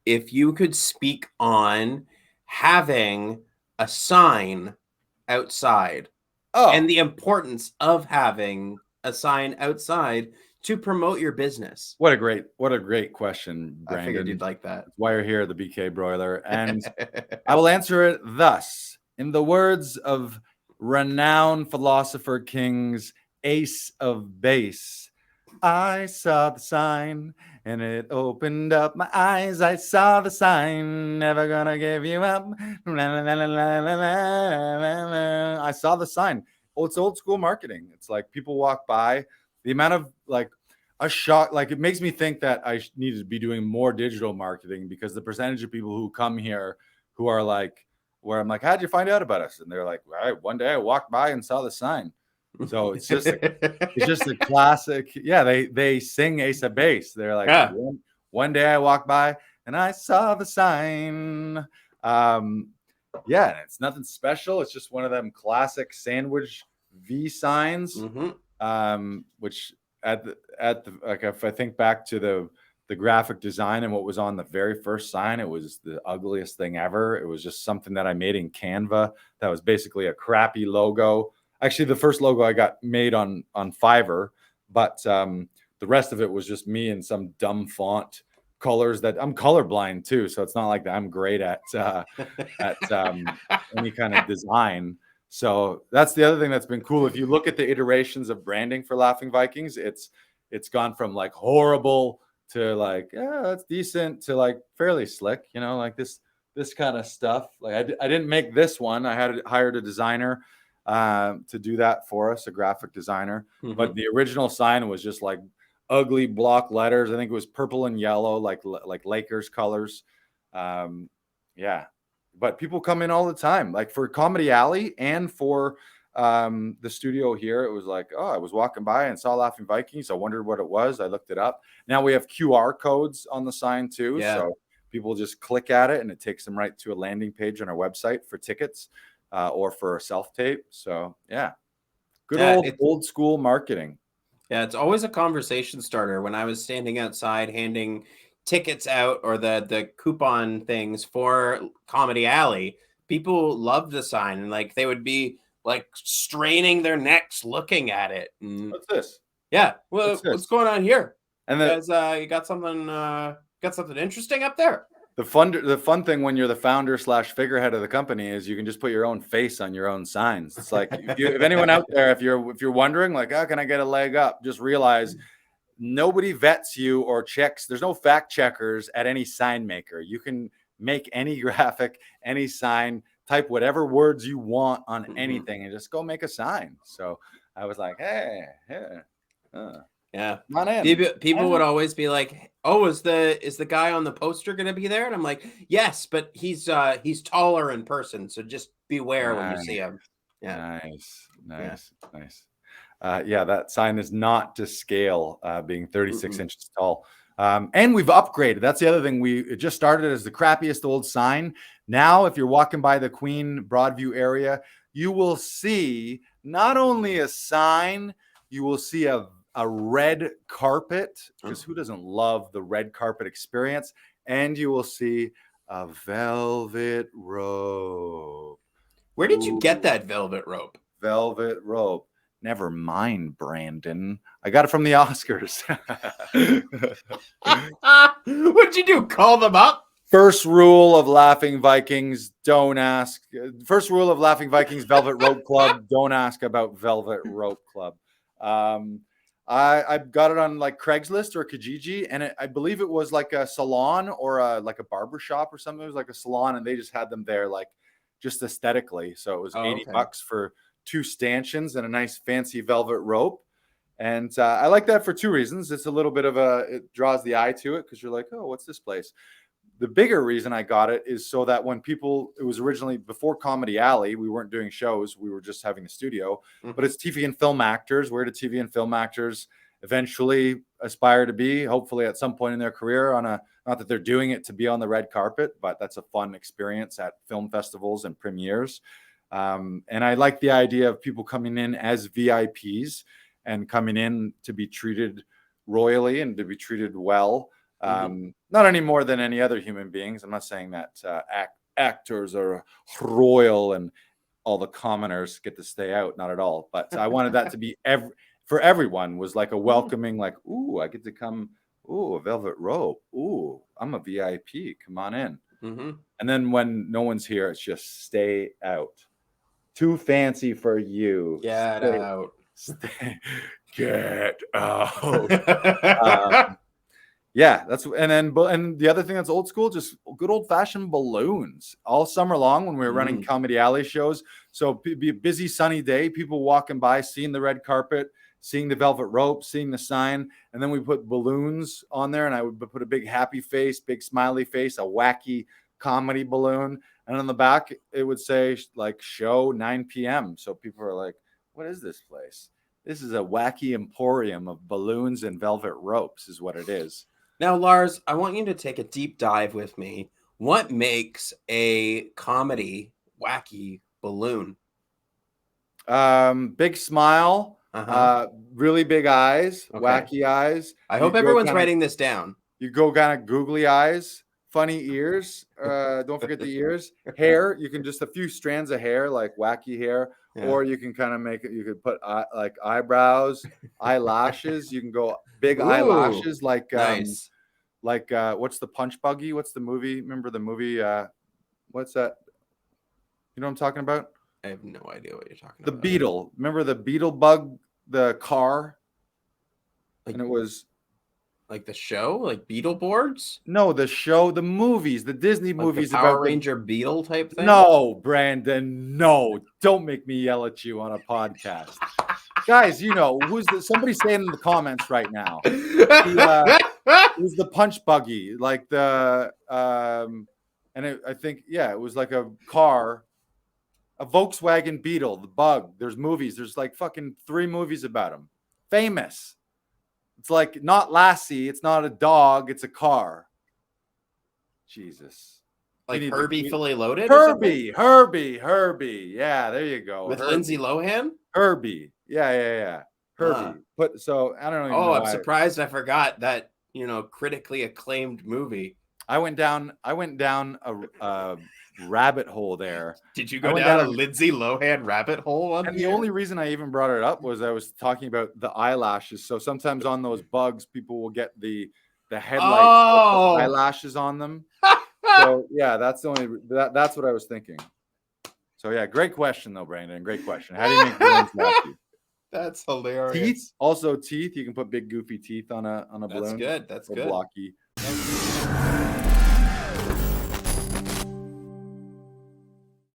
if you could speak on having a sign outside and Oh, the importance of having a sign outside to promote your business. what a great question, I figured Brandon. you'd like that. That's why you're here at the BK Broiler. And I will answer it thus. In the words of renowned philosopher kings Ace of Base, I saw the sign and it opened up my eyes. I saw the sign, never gonna give you up. I saw the sign. Oh, it's old school marketing. It's like people walk by. The amount of like a shock, like it makes me think that I need to be doing more digital marketing because the percentage of people who come here who are like, where I'm like, how'd you find out about us? And they're like, well, one day I walked by and saw the sign. So it's just a classic. Yeah, they sing Ace of Base. They're like, Yeah. one day I walked by and I saw the sign. Um, yeah, it's nothing special. It's just one of them classic sandwich V signs, Mm-hmm. which at the like if I think back to the graphic design and what was on the very first sign, it was the ugliest thing ever. It was just something that I made in Canva that was basically a crappy logo. Actually, the first logo I got made on Fiverr, but the rest of it was just me in some dumb font colors that I'm colorblind too, so it's not like that I'm great at any kind of design. So that's the other thing that's been cool. If you look at the iterations of branding for Laughing Vikings, it's gone from like horrible to like, yeah, that's decent to like fairly slick, like this kind of stuff. Like I didn't make this one. I had hired a designer to do that for us, a graphic designer. Mm-hmm. But the original sign was just like ugly block letters. I think it was purple and yellow, like Lakers colors. Yeah, but people come in all the time, like for Comedy Alley and for the studio here. It was like, oh, I was walking by and saw Laughing Vikings. I wondered what it was. I looked it up. Now we have QR codes on the sign too, Yeah. so people just click at it and it takes them right to a landing page on our website for tickets or for a self tape. So yeah, good Yeah. old school marketing. Yeah, it's always a conversation starter. When I was standing outside handing tickets out or the coupon things for Comedy Alley, people loved the sign and like they would be like straining their necks looking at it. And What's this? yeah, What's well, what's this? going on here? And You guys, you got something interesting up there? the fun thing when you're the founder slash figurehead of the company is you can just put your own face on your own signs. It's like if anyone out there, if you're wondering like, how can I get a leg up, just realize nobody vets you or checks. There's no fact checkers at any sign maker. You can make any graphic, any sign, type whatever words you want on anything, and just go make a sign. So I was like, hey, Yeah. come on in. People would always be like, "Oh, is the guy on the poster going to be there?" And I'm like, "Yes, but he's taller in person, so just beware when you see Nice, him." Yeah. nice, Yeah. nice, nice. Yeah, that sign is not to scale, being 36 Mm-mm. inches tall. And we've upgraded. That's the other thing. It just started as the crappiest old sign. Now, if you're walking by the Queen Broadview area, you will see not only a sign, you will see a red carpet, because who doesn't love the red carpet experience? And you will see a velvet rope. Where did you get Ooh, that velvet rope? velvet rope. Never mind, Brandon. I got it from the Oscars. What'd you do? Call them up? First rule of Laughing Vikings, don't ask. First rule of Laughing Vikings Velvet Rope Club, don't ask about Velvet Rope Club. Um, I got it on like Craigslist or Kijiji, and I believe it was like a salon or like a barber shop or something. It was like a salon, and they just had them there like just aesthetically. So it was Oh, okay. $80 for 2 stanchions and a nice fancy velvet rope. And I like that for 2 reasons. It's a little bit of it draws the eye to it because you're like, oh, what's this place? The bigger reason I got it is so that when people, it was originally before Comedy Alley, we weren't doing shows, we were just having the studio, but it's TV and film actors. Where do TV and film actors eventually aspire to be, hopefully at some point in their career not that they're doing it to be on the red carpet, but that's a fun experience at film festivals and premieres. And I like the idea of people coming in as VIPs and coming in to be treated royally and to be treated well. Not any more than any other human beings. I'm not saying that actors are royal and all the commoners get to stay out. Not at all. But I wanted that to be for everyone was like a welcoming, like, ooh, I get to come. Ooh, a velvet robe. Ooh, I'm a VIP. Come on in. And then when no one's here, it's just stay out. Too fancy for you. Get out. Get out. Yeah, and the other thing that's old school, just good old fashioned balloons all summer long when we were running Comedy Alley shows. So it'd be a busy sunny day, people walking by, seeing the red carpet, seeing the velvet rope, seeing the sign, and then we put balloons on there, and I would put a big happy face, big smiley face, a wacky comedy balloon, and on the back it would say like show 9 p.m. So people are like, what is this place? This is a wacky emporium of balloons and velvet ropes is what it is. Now, Lars, I want you to take a deep dive with me. What makes a comedy wacky balloon? Big smile, really big eyes, wacky eyes. I hope everyone's writing this down. You go kind of googly eyes, funny ears. Don't forget the ears. Hair, you can just a few strands of hair, like wacky hair. Yeah. Or you can kind of make it, you could put like eyebrows, eyelashes. You can go big eyelashes, like nice. Like what's the Punch Buggy? What's the movie? Remember the movie? What's that? You know what I'm talking about? I have no idea what you're talking about. The Beetle. Remember the Beetle bug, the car? Like, and it was like the show, like Beetleborgs? No, the show, the movies, the Disney like movies the Power Ranger Beetle type thing. No, Brandon, no! Don't make me yell at you on a podcast, guys. You know somebody saying in the comments right now. It was the Punch Buggy, like the I think it was like a car, a Volkswagen Beetle, the bug. There's movies. There's like fucking 3 movies about him. Famous. It's like not Lassie. It's not a dog. It's a car. Jesus. Like Herbie Fully Loaded? Herbie. Yeah, there you go. With Lindsay Lohan? Herbie. Yeah. Herbie. I don't know. Oh, I'm surprised I forgot that, critically acclaimed movie. I went down a rabbit hole there. Did you go down a Lindsay Lohan rabbit hole? And the only reason I even brought it up was I was talking about the eyelashes. So sometimes on those bugs, people will get the headlights with eyelashes on them. So yeah, that's that's what I was thinking. So yeah, great question though, Brandon. Great question. How do you make balloons wacky? That's hilarious. Teeth. Also teeth. You can put big goofy teeth on a balloon. That's good. That's good. Blocky.